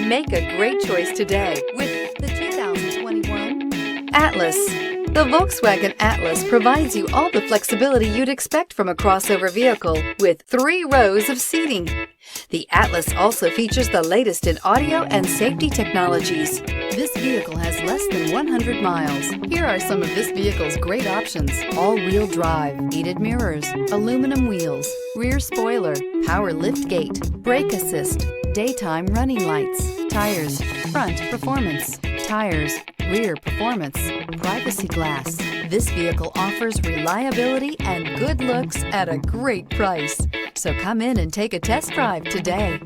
Make a great choice today with the 2021 Atlas. The Volkswagen Atlas provides you all the flexibility you'd expect from a crossover vehicle with 3 rows of seating. The Atlas also features the latest in audio and safety technologies. This vehicle has less than 100 miles. Here are some of this vehicle's great options: all-wheel drive, heated mirrors, aluminum wheels, rear spoiler, power liftgate, brake assist, daytime running lights, tires, front performance, tires, rear performance, privacy glass. This vehicle offers reliability and good looks at a great price. So come in and take a test drive today.